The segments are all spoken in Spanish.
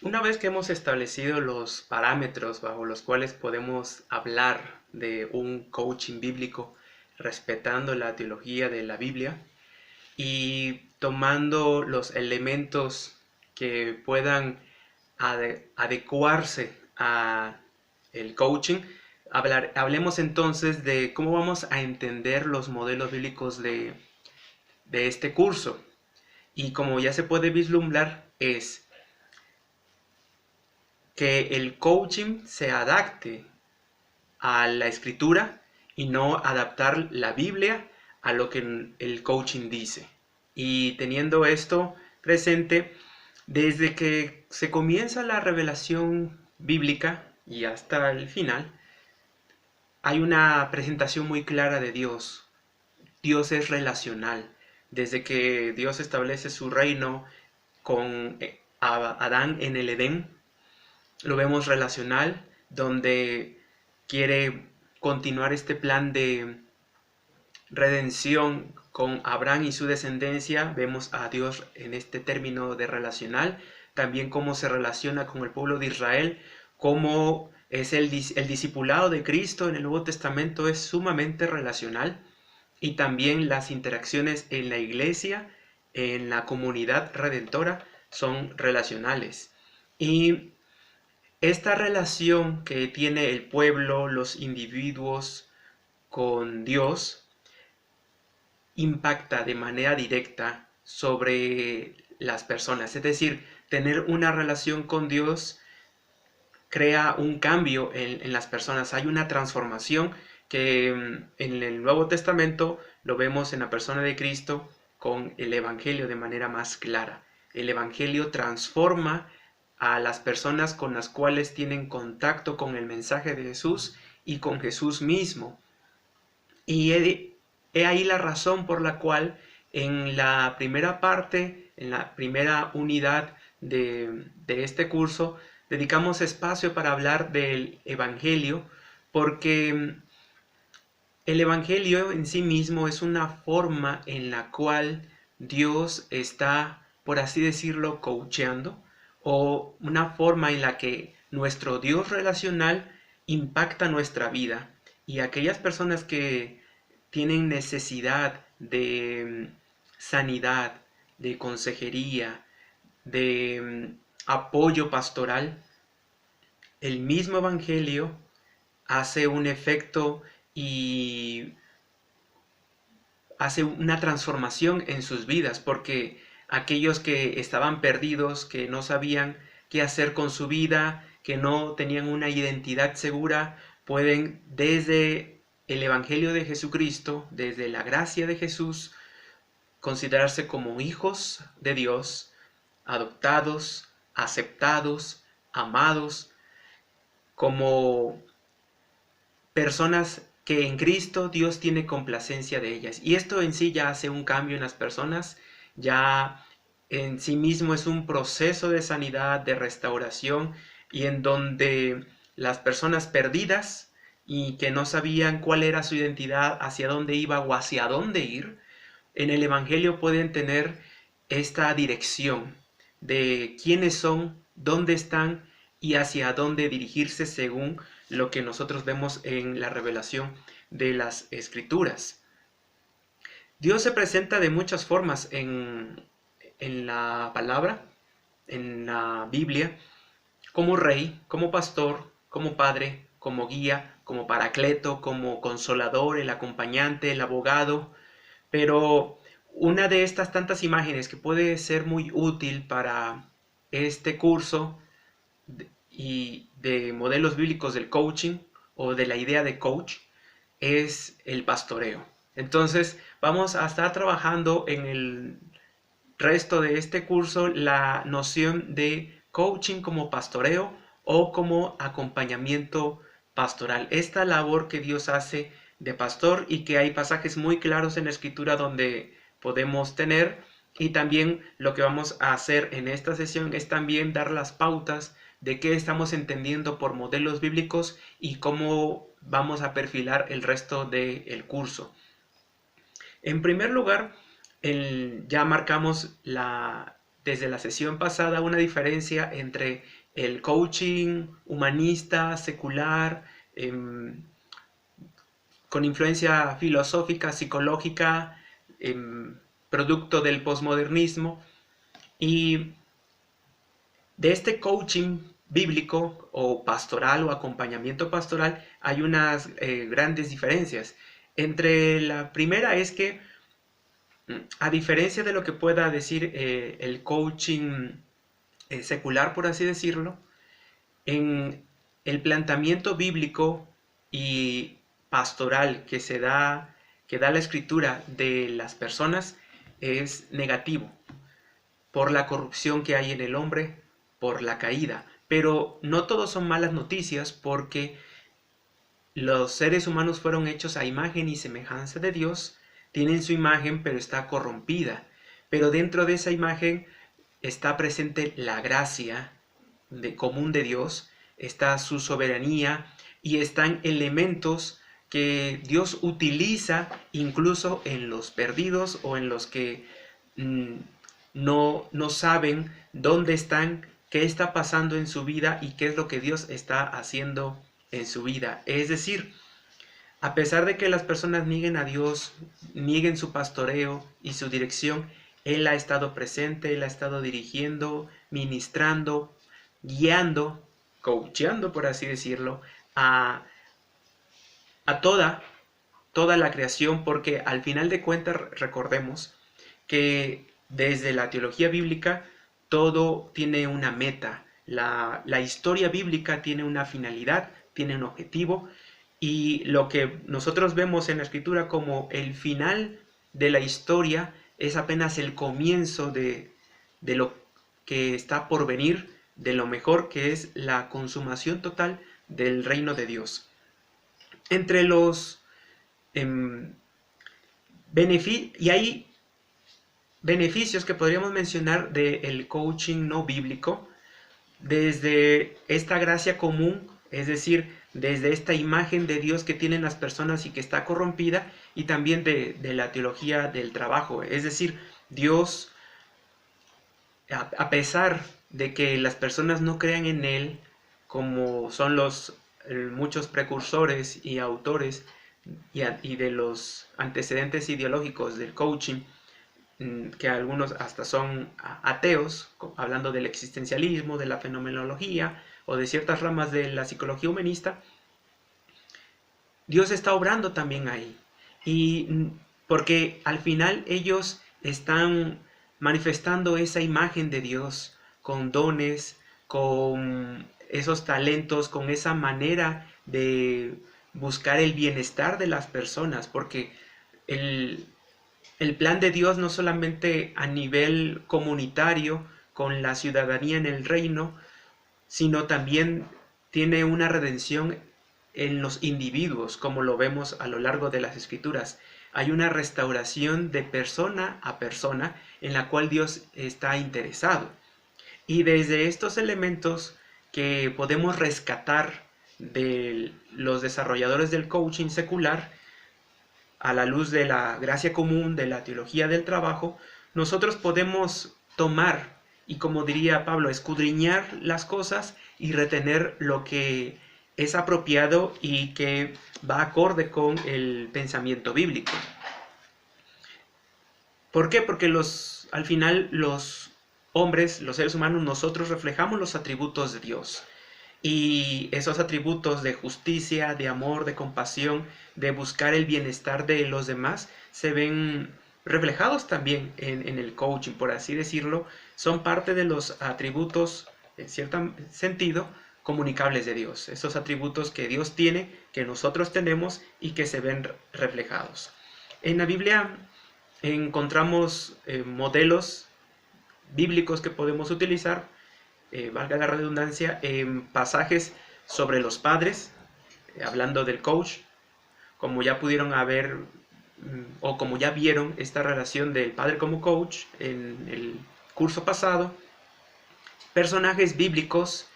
Una vez que hemos establecido los parámetros bajo los cuales podemos hablar de un coaching bíblico, respetando la teología de la Biblia y tomando los elementos que puedan adecuarse a el coaching, hablemos entonces de cómo vamos a entender los modelos bíblicos de este curso. Y como ya se puede vislumbrar, es que el coaching se adapte a la escritura y no adaptar la Biblia a lo que el coaching dice. Y teniendo esto presente, desde que se comienza la revelación bíblica y hasta el final, hay una presentación muy clara de Dios. Dios es relacional. Desde que Dios establece su reino con Adán en el Edén, lo vemos relacional, donde quiere continuar este plan de redención con Abraham y su descendencia. Vemos a Dios en este término de relacional, también cómo se relaciona con el pueblo de Israel, cómo es el discipulado de Cristo en el Nuevo Testamento es sumamente relacional, y también las interacciones en la iglesia, en la comunidad redentora, son relacionales. Y esta relación que tiene el pueblo, los individuos con Dios, impacta de manera directa sobre las personas. Es decir, tener una relación con Dios crea un cambio en las personas. Hay una transformación que en el Nuevo Testamento lo vemos en la persona de Cristo con el Evangelio de manera más clara. El Evangelio transforma a las personas con las cuales tienen contacto con el mensaje de Jesús y con Jesús mismo. Y he ahí la razón por la cual en la primera parte, en la primera unidad de este curso, dedicamos espacio para hablar del Evangelio, porque el Evangelio en sí mismo es una forma en la cual Dios está, por así decirlo, coacheando, o una forma en la que nuestro Dios relacional impacta nuestra vida. Y aquellas personas que tienen necesidad de sanidad, de consejería, de apoyo pastoral, el mismo Evangelio hace un efecto y hace una transformación en sus vidas, porque aquellos que estaban perdidos, que no sabían qué hacer con su vida, que no tenían una identidad segura, pueden desde el Evangelio de Jesucristo, desde la gracia de Jesús, considerarse como hijos de Dios, adoptados, aceptados, amados, como personas que en Cristo Dios tiene complacencia de ellas. Y esto en sí ya hace un cambio en las personas, ya en sí mismo es un proceso de sanidad, de restauración, y en donde las personas perdidas y que no sabían cuál era su identidad, hacia dónde iba o hacia dónde ir, en el Evangelio pueden tener esta dirección de quiénes son, dónde están y hacia dónde dirigirse según lo que nosotros vemos en la revelación de las Escrituras. Dios se presenta de muchas formas en la palabra, en la Biblia, como rey, como pastor, como padre, como guía, como paracleto, como consolador, el acompañante, el abogado. Pero una de estas tantas imágenes que puede ser muy útil para este curso y de modelos bíblicos del coaching o de la idea de coach es el pastoreo. Entonces vamos a estar trabajando en el resto de este curso la noción de coaching como pastoreo o como acompañamiento pastoral. Esta labor que Dios hace de pastor y que hay pasajes muy claros en la escritura donde podemos tener, y también lo que vamos a hacer en esta sesión es también dar las pautas de qué estamos entendiendo por modelos bíblicos y cómo vamos a perfilar el resto del curso. En primer lugar, ya marcamos desde la sesión pasada una diferencia entre el coaching humanista, secular, con influencia filosófica, psicológica, producto del posmodernismo, y de este coaching bíblico o pastoral o acompañamiento pastoral hay unas grandes diferencias. Entre la primera es que, a diferencia de lo que pueda decir el coaching secular, por así decirlo, en el planteamiento bíblico y pastoral que da la escritura de las personas es negativo, por la corrupción que hay en el hombre, por la caída. Pero no todos son malas noticias, porque los seres humanos fueron hechos a imagen y semejanza de Dios, tienen su imagen pero está corrompida. Pero dentro de esa imagen está presente la gracia común de Dios, está su soberanía y están elementos que Dios utiliza incluso en los perdidos o en los que no saben dónde están, qué está pasando en su vida y qué es lo que Dios está haciendo en su vida. Es decir, a pesar de que las personas nieguen a Dios, nieguen su pastoreo y su dirección, Él ha estado presente, Él ha estado dirigiendo, ministrando, guiando, coacheando, por así decirlo, a toda la creación, porque al final de cuentas recordemos que desde la teología bíblica todo tiene una meta. La historia bíblica tiene una finalidad, tiene un objetivo, y lo que nosotros vemos en la escritura como el final de la historia es apenas el comienzo de lo que está por venir, de lo mejor, que es la consumación total del reino de Dios. Entre los y hay beneficios que podríamos mencionar del coaching no bíblico, desde esta gracia común, es decir, desde esta imagen de Dios que tienen las personas y que está corrompida, y también de la teología del trabajo, es decir, Dios, a pesar de que las personas no crean en Él, como son muchos precursores y autores y de los antecedentes ideológicos del coaching, que algunos hasta son ateos, hablando del existencialismo, de la fenomenología o de ciertas ramas de la psicología humanista, Dios está obrando también ahí. Y porque al final ellos están manifestando esa imagen de Dios con dones, con esos talentos, con esa manera de buscar el bienestar de las personas, porque el plan de Dios no solamente a nivel comunitario, con la ciudadanía en el reino, sino también tiene una redención en los individuos, como lo vemos a lo largo de las Escrituras. Hay una restauración de persona a persona en la cual Dios está interesado. Y desde estos elementos que podemos rescatar de los desarrolladores del coaching secular, a la luz de la gracia común, de la teología del trabajo, nosotros podemos tomar y, como diría Pablo, escudriñar las cosas y retener lo que es apropiado y que va acorde con el pensamiento bíblico. ¿Por qué? Porque al final los hombres, los seres humanos, nosotros reflejamos los atributos de Dios. Y esos atributos de justicia, de amor, de compasión, de buscar el bienestar de los demás, se ven reflejados también en el coaching, por así decirlo. Son parte de los atributos, en cierto sentido, comunicables de Dios. Esos atributos que Dios tiene, que nosotros tenemos y que se ven reflejados. En la Biblia encontramos modelos bíblicos que podemos utilizar, valga la redundancia, en pasajes sobre los padres, hablando del coach, como ya pudieron haber o como ya vieron esta relación del padre como coach en el curso pasado. Personajes bíblicos,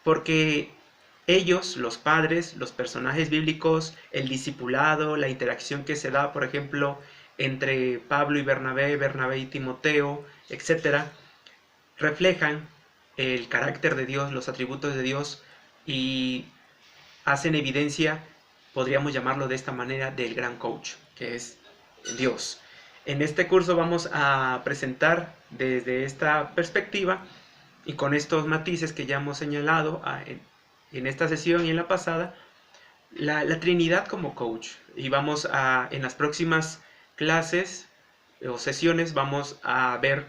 porque ellos, los padres, los personajes bíblicos, el discipulado, la interacción que se da, por ejemplo, entre Pablo y Bernabé, Bernabé y Timoteo, etcétera, reflejan el carácter de Dios, los atributos de Dios y hacen evidencia, podríamos llamarlo de esta manera, del gran coach, que es Dios. En este curso vamos a presentar desde esta perspectiva y con estos matices que ya hemos señalado en esta sesión y en la pasada, la Trinidad como coach. Y vamos a, en las próximas clases o sesiones, vamos a ver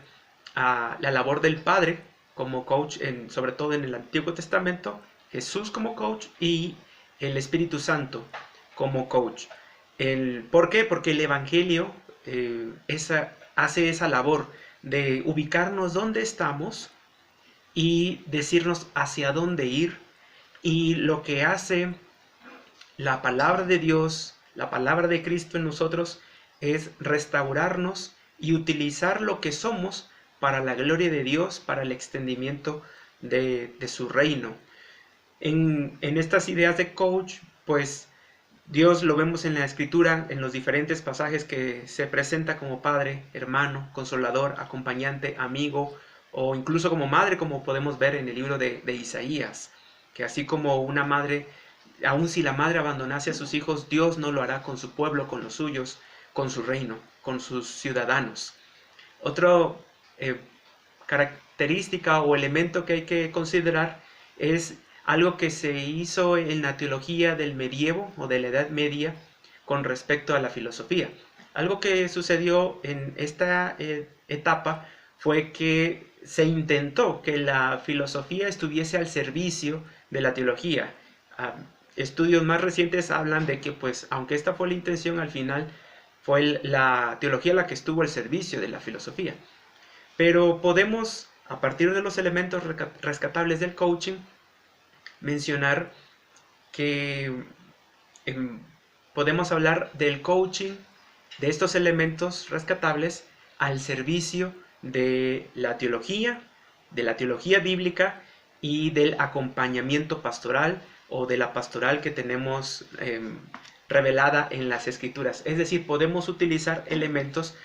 la labor del Padre como coach, sobre todo en el Antiguo Testamento, Jesús como coach y el Espíritu Santo como coach. ¿Por qué? Porque el Evangelio hace esa labor de ubicarnos donde estamos y decirnos hacia dónde ir, y lo que hace la palabra de Dios, la palabra de Cristo en nosotros, es restaurarnos y utilizar lo que somos para la gloria de Dios, para el extendimiento de su reino. En estas ideas de coach, pues Dios lo vemos en la Escritura, en los diferentes pasajes que se presenta como padre, hermano, consolador, acompañante, amigo, o incluso como madre, como podemos ver en el libro de Isaías, que así como una madre, aun si la madre abandonase a sus hijos, Dios no lo hará con su pueblo, con los suyos, con su reino, con sus ciudadanos. Otra característica o elemento que hay que considerar es algo que se hizo en la teología del medievo o de la Edad Media con respecto a la filosofía. Algo que sucedió en esta etapa fue que se intentó que la filosofía estuviese al servicio de la teología. Estudios más recientes hablan de que, pues, aunque esta fue la intención, al final fue la teología la que estuvo al servicio de la filosofía. Pero podemos, a partir de los elementos rescatables del coaching, mencionar que podemos hablar del coaching, de estos elementos rescatables al servicio de la teología bíblica y del acompañamiento pastoral o de la pastoral que tenemos revelada en las Escrituras. Es decir, podemos utilizar elementos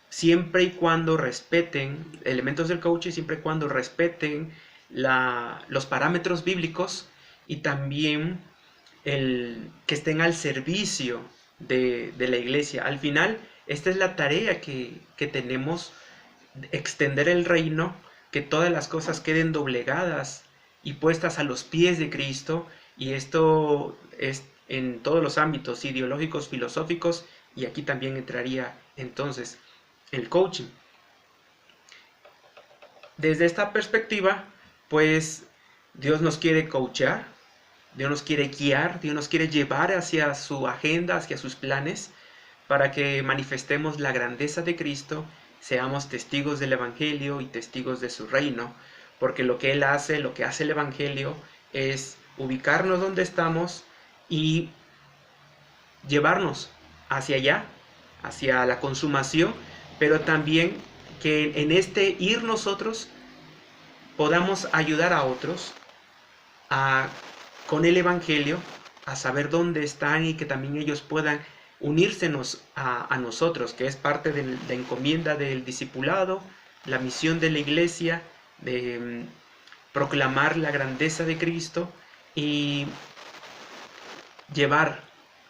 siempre y cuando respeten, elementos del coaching siempre y cuando respeten los parámetros bíblicos y también que estén al servicio de la iglesia. Al final, esta es la tarea que tenemos, extender el reino, que todas las cosas queden doblegadas y puestas a los pies de Cristo, y esto es en todos los ámbitos ideológicos, filosóficos, y aquí también entraría entonces el coaching. Desde esta perspectiva, pues Dios nos quiere coachar, Dios nos quiere guiar, Dios nos quiere llevar hacia su agenda, hacia sus planes, para que manifestemos la grandeza de Cristo, seamos testigos del Evangelio y testigos de su reino, porque lo que Él hace, lo que hace el Evangelio, es ubicarnos donde estamos y llevarnos hacia allá, hacia la consumación, pero también que en este ir nosotros podamos ayudar a otros con el Evangelio a saber dónde están y que también ellos puedan unírsenos a nosotros, que es parte de la encomienda del discipulado, la misión de la iglesia, de proclamar la grandeza de Cristo y llevar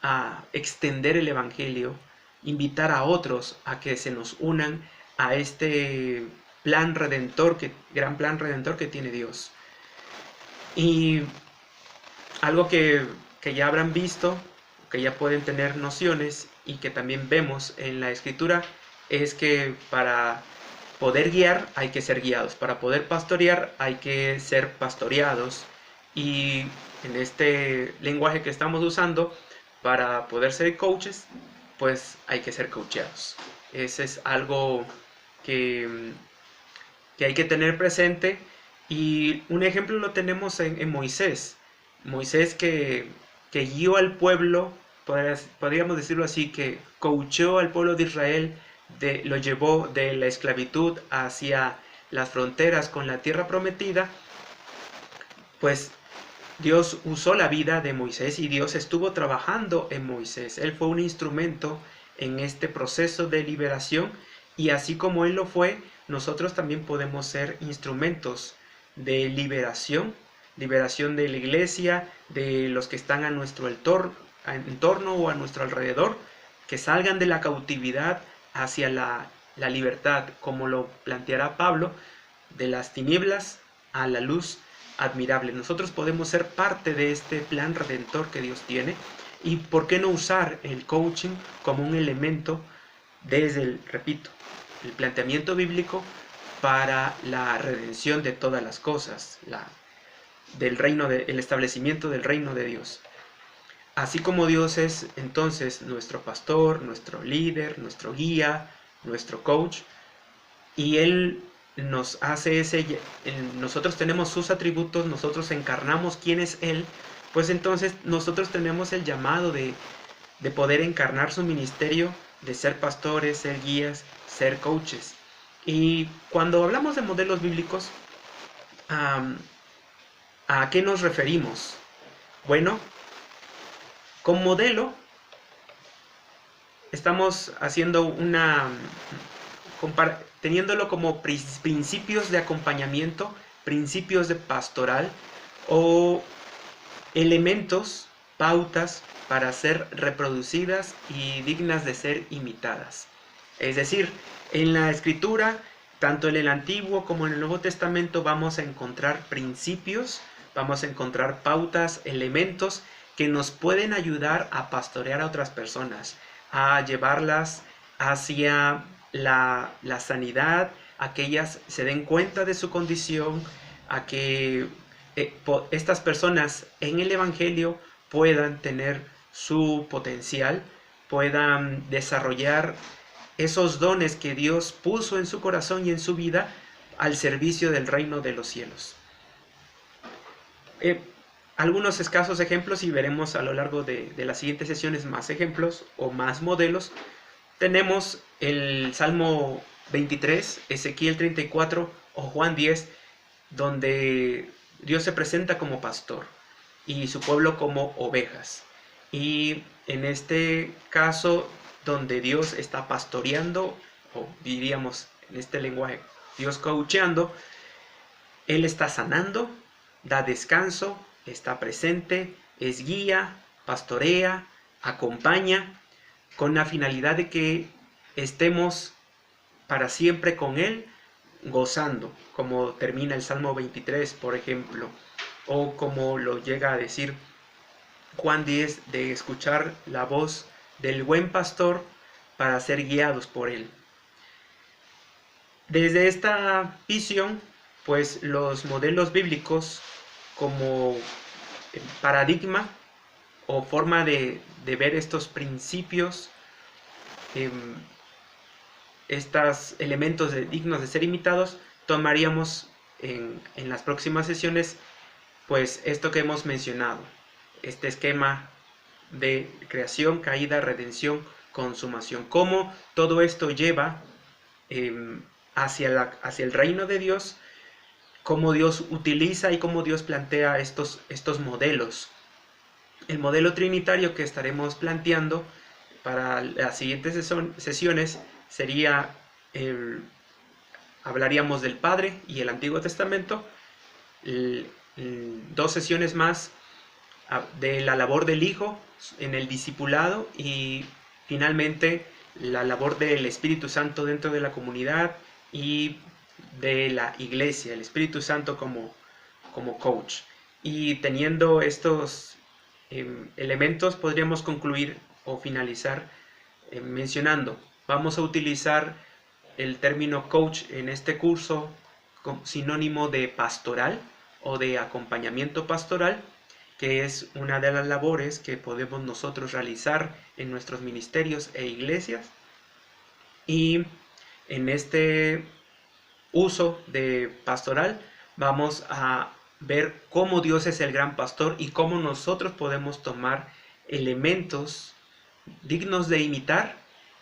a extender el Evangelio, invitar a otros a que se nos unan a este plan redentor, gran plan redentor que tiene Dios. Y algo que ya habrán visto, que ya pueden tener nociones y que también vemos en la Escritura, es que para poder guiar hay que ser guiados, para poder pastorear hay que ser pastoreados, y en este lenguaje que estamos usando, para poder ser coaches, pues hay que ser coacheados. Ese es algo que hay que tener presente, y un ejemplo lo tenemos en Moisés. Moisés que guió al pueblo, podríamos decirlo así, que coacheó al pueblo de Israel, lo llevó de la esclavitud hacia las fronteras con la tierra prometida. Pues Dios usó la vida de Moisés y Dios estuvo trabajando en Moisés. Él fue un instrumento en este proceso de liberación, y así como Él lo fue, nosotros también podemos ser instrumentos de liberación de la iglesia, de los que están a nuestro entorno o a nuestro alrededor, que salgan de la cautividad hacia la libertad, como lo planteará Pablo, de las tinieblas a la luz admirable. Nosotros podemos ser parte de este plan redentor que Dios tiene, y por qué no usar el coaching como un elemento desde repito, el planteamiento bíblico para la redención de todas las cosas, el establecimiento del reino de Dios. Así como Dios es entonces nuestro pastor, nuestro líder, nuestro guía, nuestro coach, y Él nos hace nosotros tenemos sus atributos, nosotros encarnamos quién es Él, pues entonces nosotros tenemos el llamado de poder encarnar su ministerio, de ser pastores, ser guías, ser coaches. Y cuando hablamos de modelos bíblicos, ¿a qué nos referimos? Bueno, con modelo estamos haciendo teniéndolo como principios de acompañamiento, principios de pastoral o elementos, pautas para ser reproducidas y dignas de ser imitadas. Es decir, en la Escritura, tanto en el Antiguo como en el Nuevo Testamento, vamos a encontrar principios, vamos a encontrar pautas, elementos que nos pueden ayudar a pastorear a otras personas, a llevarlas hacia la sanidad, a que ellas se den cuenta de su condición, a que estas personas en el Evangelio puedan tener su potencial, puedan desarrollar esos dones que Dios puso en su corazón y en su vida al servicio del reino de los cielos. Algunos escasos ejemplos, y veremos a lo largo de las siguientes sesiones más ejemplos o más modelos. Tenemos el Salmo 23, Ezequiel 34 o Juan 10, donde Dios se presenta como pastor y su pueblo como ovejas. Y en este caso, donde Dios está pastoreando, o diríamos en este lenguaje, Dios coacheando, Él está sanando, da descanso, está presente, es guía, pastorea, acompaña, con la finalidad de que estemos para siempre con Él, gozando, como termina el Salmo 23, por ejemplo, o como lo llega a decir Juan 10, de escuchar la voz del buen pastor para ser guiados por Él. Desde esta visión, pues los modelos bíblicos como paradigma o forma de ver estos principios, estos elementos dignos de ser imitados, tomaríamos en las próximas sesiones pues esto que hemos mencionado, este esquema de creación, caída, redención, consumación. Cómo todo esto lleva hacia el reino de Dios, cómo Dios utiliza y cómo Dios plantea estos modelos. El modelo trinitario que estaremos planteando para las siguientes sesiones sería, hablaríamos del Padre y el Antiguo Testamento, 2 sesiones más de la labor del Hijo en el discipulado, y finalmente la labor del Espíritu Santo dentro de la comunidad y de la iglesia, el Espíritu Santo como coach. Y teniendo estos elementos, podríamos concluir o finalizar mencionando, vamos a utilizar el término coach en este curso como sinónimo de pastoral o de acompañamiento pastoral, que es una de las labores que podemos nosotros realizar en nuestros ministerios e iglesias. Y en este uso de pastoral vamos a ver cómo Dios es el gran pastor y cómo nosotros podemos tomar elementos dignos de imitar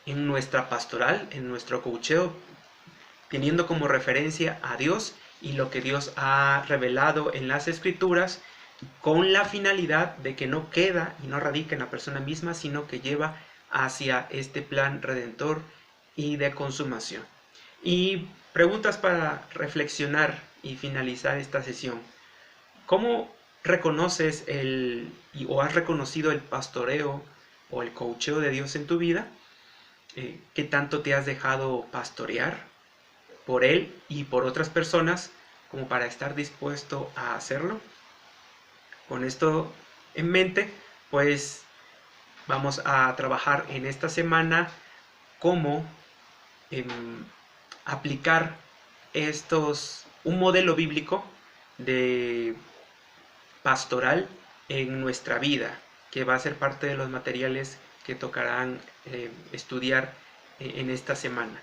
en nuestra pastoral, en nuestro coacheo, teniendo como referencia a Dios y lo que Dios ha revelado en las Escrituras, con la finalidad de que no queda y no radica en la persona misma, sino que lleva hacia este plan redentor y de consumación. Y Preguntas para reflexionar y finalizar esta sesión. ¿Cómo reconoces o has reconocido el pastoreo o el coacheo de Dios en tu vida? ¿Qué tanto te has dejado pastorear por Él y por otras personas como para estar dispuesto a hacerlo? Con esto en mente, pues vamos a trabajar en esta semana cómo em, aplicar un modelo bíblico de pastoral en nuestra vida, que va a ser parte de los materiales que tocarán estudiar en esta semana.